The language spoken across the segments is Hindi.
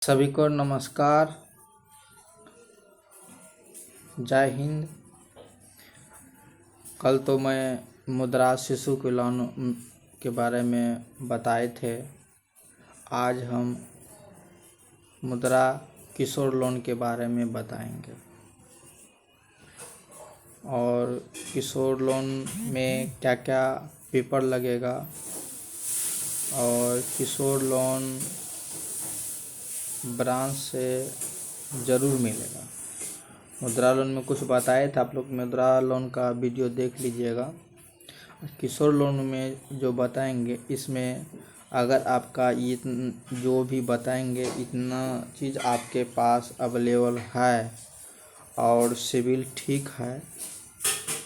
सभी को नमस्कार। जय हिंद। कल तो मैं मुद्रा शिशु के लोन के बारे में बताए थे। आज हम मुद्रा किशोर लोन के बारे में बताएंगे। और किशोर लोन में क्या क्या पेपर लगेगा और किशोर लोन ब्रांच से ज़रूर मिलेगा। मुद्रा लोन में कुछ बताए थे, आप लोग मुद्रा लोन का वीडियो देख लीजिएगा। किशोर लोन में जो बताएंगे, इसमें अगर आपका जो भी बताएंगे इतना चीज़ आपके पास अवेलेबल है और सिविल ठीक है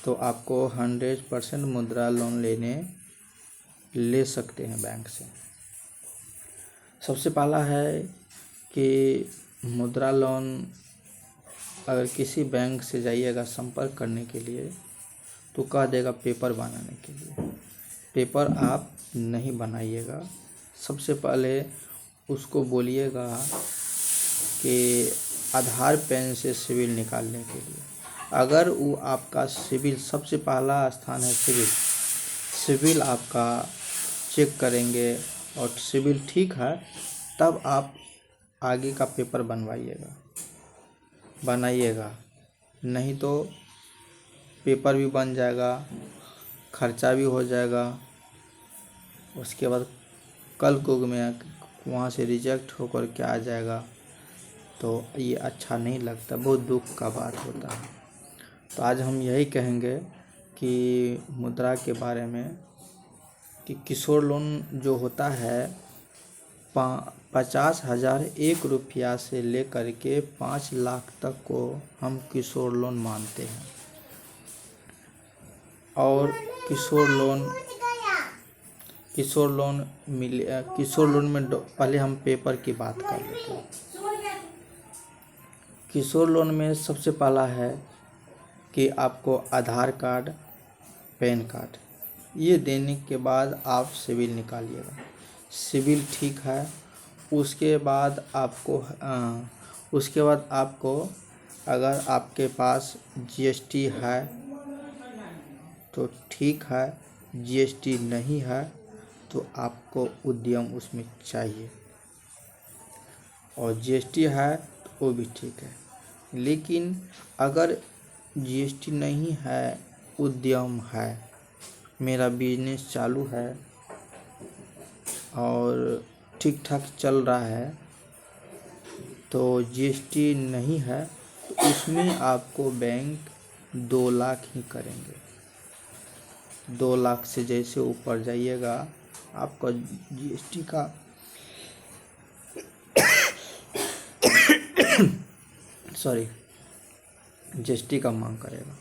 तो आपको 100% मुद्रा लोन ले सकते हैं बैंक से। सबसे पहला है कि मुद्रा लोन अगर किसी बैंक से जाइएगा संपर्क करने के लिए तो कह देगा पेपर बनाने के लिए। पेपर आप नहीं बनाइएगा। सबसे पहले उसको बोलिएगा कि आधार पेन से सिविल निकालने के लिए। अगर वो आपका सिविल, सबसे पहला स्थान है सिविल आपका चेक करेंगे और सिविल ठीक है तब आप आगे का पेपर बनाइएगा। नहीं तो पेपर भी बन जाएगा, खर्चा भी हो जाएगा। उसके बाद कल को में वहाँ से रिजेक्ट होकर के आ जाएगा तो ये अच्छा नहीं लगता, बहुत दुख का बात होता है। तो आज हम यही कहेंगे कि मुद्रा के बारे में कि किशोर लोन जो होता है 50,000 एक रुपया से लेकर के 5 लाख तक को हम किशोर लोन मानते हैं। और किशोर लोन में पहले हम पेपर की बात कर लेते हैं। किशोर लोन में सबसे पहला है कि आपको आधार कार्ड, पैन कार्ड ये देने के बाद आप सिविल निकालिएगा। सिविल ठीक है, उसके बाद आपको अगर आपके पास जीएसटी है तो ठीक है, जीएसटी नहीं है तो आपको उद्यम उसमें चाहिए, और जीएसटी है तो वो भी ठीक है। लेकिन अगर जीएसटी नहीं है, उद्यम है, मेरा बिजनेस चालू है और ठीक ठाक चल रहा है तो जीएसटी नहीं है तो उसमें आपको बैंक 2 लाख ही करेंगे। 2 लाख से जैसे ऊपर जाइएगा आपका जीएसटी का जीएसटी का मांग करेगा।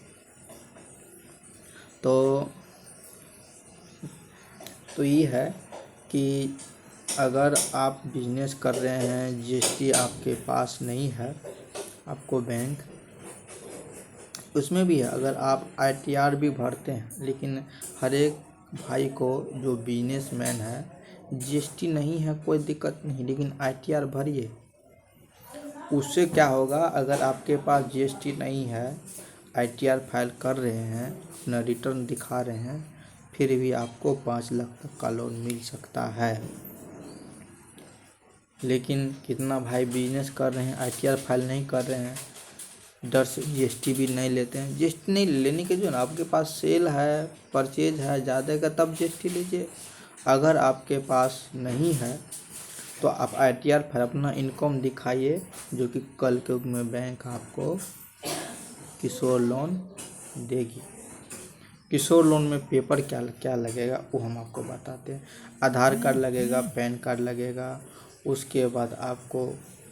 तो ये है कि अगर आप बिजनेस कर रहे हैं, जीएसटी आपके पास नहीं है, आपको बैंक उसमें भी है। अगर आप आईटीआर भी भरते हैं, लेकिन हर एक भाई को जो बिजनेसमैन है जीएसटी नहीं है कोई दिक्कत नहीं, लेकिन आईटीआर भरिए। उससे क्या होगा, अगर आपके पास जीएसटी नहीं है, आईटीआर फाइल कर रहे हैं, अपना रिटर्न दिखा रहे हैं, फिर भी आपको 5 लाख तक का लोन मिल सकता है। लेकिन कितना भाई बिजनेस कर रहे हैं, आईटीआर फाइल नहीं कर रहे हैं, डर से जीएसटी भी नहीं लेते हैं। जीएसटी नहीं लेने के जो ना, आपके पास सेल है, परचेज है ज़्यादा का, तब जीएसटी लीजिए। अगर आपके पास नहीं है तो आप आईटीआर फाइल अपना इनकम दिखाइए, जो कि कल के युग में बैंक आपको किशोर लोन देगी। किशोर लोन में पेपर क्या क्या लगेगा वो हम आपको बताते हैं। आधार कार्ड लगेगा, पैन कार्ड लगेगा, उसके बाद आपको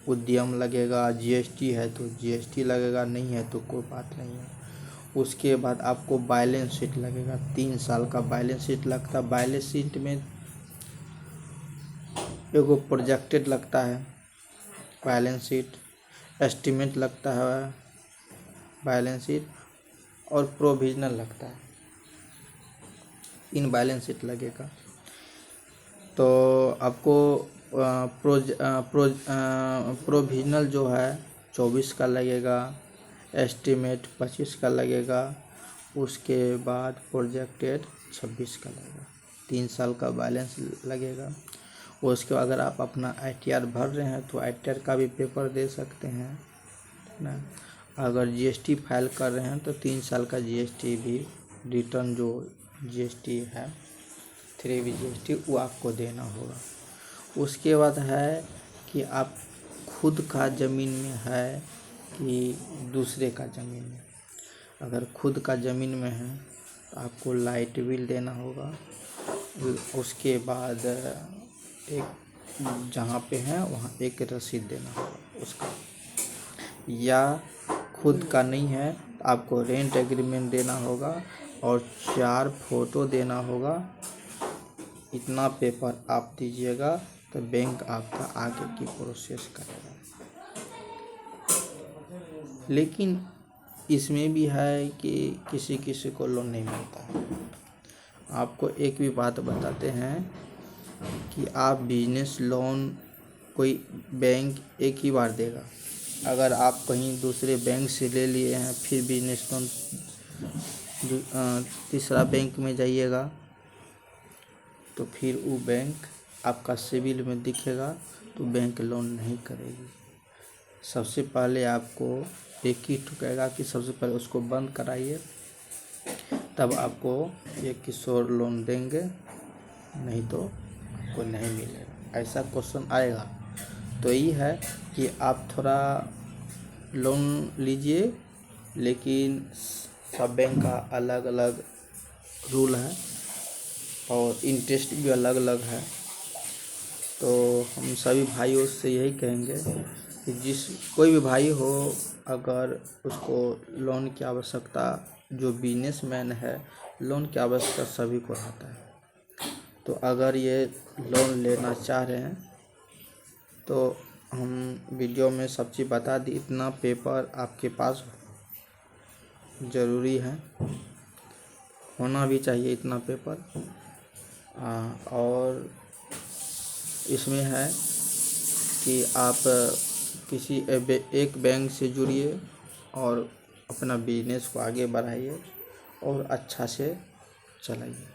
उद्यम लगेगा, जीएसटी है तो जीएसटी लगेगा, नहीं है तो कोई बात नहीं है। उसके बाद आपको बैलेंस शीट लगेगा, 3 साल का बैलेंस शीट लगता है। बैलेंस शीट में एगो प्रोजेक्टेड लगता है, बैलेंस शीट, एस्टीमेट लगता है बैलेंस शीट, और प्रोविजनल लगता है। 3 बैलेंस शीट लगेगा। तो आपको प्रोविजनल जो है 24 का लगेगा, एस्टीमेट 25 का लगेगा, उसके बाद प्रोजेक्टेड 26 का लगेगा, 3 साल का बैलेंस लगेगा। उसके बाद अगर आप अपना ITR भर रहे हैं तो ITR का भी पेपर दे सकते हैं ना। अगर GST फाइल कर रहे हैं तो 3 साल का GST भी रिटर्न जो GST है 3B GST वो आपको देना होगा। उसके बाद है कि आप खुद का ज़मीन में है कि दूसरे का ज़मीन में। अगर खुद का ज़मीन में है तो आपको लाइट बिल देना होगा। उसके बाद एक जहाँ पे है वहाँ एक रसीद देना होगा उसका। या खुद का नहीं है तो आपको रेंट एग्रीमेंट देना होगा और 4 फोटो देना होगा। इतना पेपर आप दीजिएगा तो बैंक आपका आगे की प्रोसेस करेगा। लेकिन इसमें भी है कि किसी किसी को लोन नहीं मिलता है। आपको एक भी बात बताते हैं कि आप बिजनेस लोन कोई बैंक एक ही बार देगा। अगर आप कहीं दूसरे बैंक से ले लिए हैं फिर बिजनेस लोन तीसरा बैंक में जाइएगा तो फिर वो बैंक आपका सिविल में दिखेगा तो बैंक लोन नहीं करेगी। सबसे पहले आपको एक ही ठुकेगा कि सबसे पहले उसको बंद कराइए, तब आपको ये किशोर लोन देंगे, नहीं तो आपको नहीं मिलेगा। ऐसा क्वेश्चन आएगा। तो ये है कि आप थोड़ा लोन लीजिए, लेकिन सब बैंक का अलग अलग रूल है और इंटरेस्ट भी अलग अलग है। तो हम सभी भाइयों से यही कहेंगे कि कोई भी भाई हो, अगर उसको लोन की आवश्यकता, जो बिजनेसमैन है लोन की आवश्यकता सभी को रहता है। तो अगर ये लोन लेना चाह रहे हैं तो हम वीडियो में सब चीज़ बता दी। इतना पेपर आपके पास ज़रूरी है, होना भी चाहिए इतना पेपर। और इसमें है कि आप किसी एक बैंक से जुड़िए और अपना बिजनेस को आगे बढ़ाइए और अच्छा से चलाइए।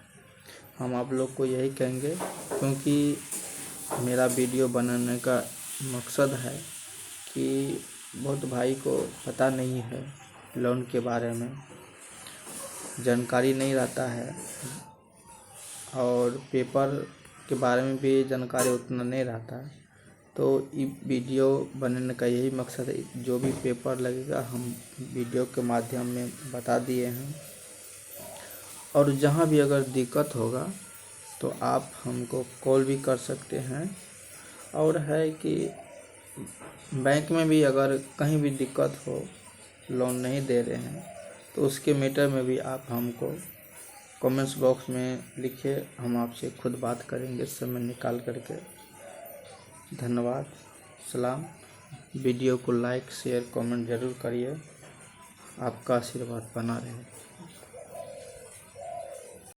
हम आप लोग को यही कहेंगे, क्योंकि मेरा वीडियो बनाने का मकसद है कि बहुत भाई को पता नहीं है लोन के बारे में, जानकारी नहीं रहता है और पेपर के बारे में भी जानकारी उतना नहीं रहता है। तो ये वीडियो बनाने का यही मकसद है। जो भी पेपर लगेगा हम वीडियो के माध्यम में बता दिए हैं। और जहाँ भी अगर दिक्कत होगा तो आप हमको कॉल भी कर सकते हैं। और है कि बैंक में भी अगर कहीं भी दिक्कत हो, लोन नहीं दे रहे हैं, तो उसके मैटर में भी आप हमको कमेंट्स बॉक्स में लिखिए, हम आपसे खुद बात करेंगे समय निकाल करके। धन्यवाद, सलाम। वीडियो को लाइक शेयर कमेंट ज़रूर करिए। आपका आशीर्वाद बना रहे।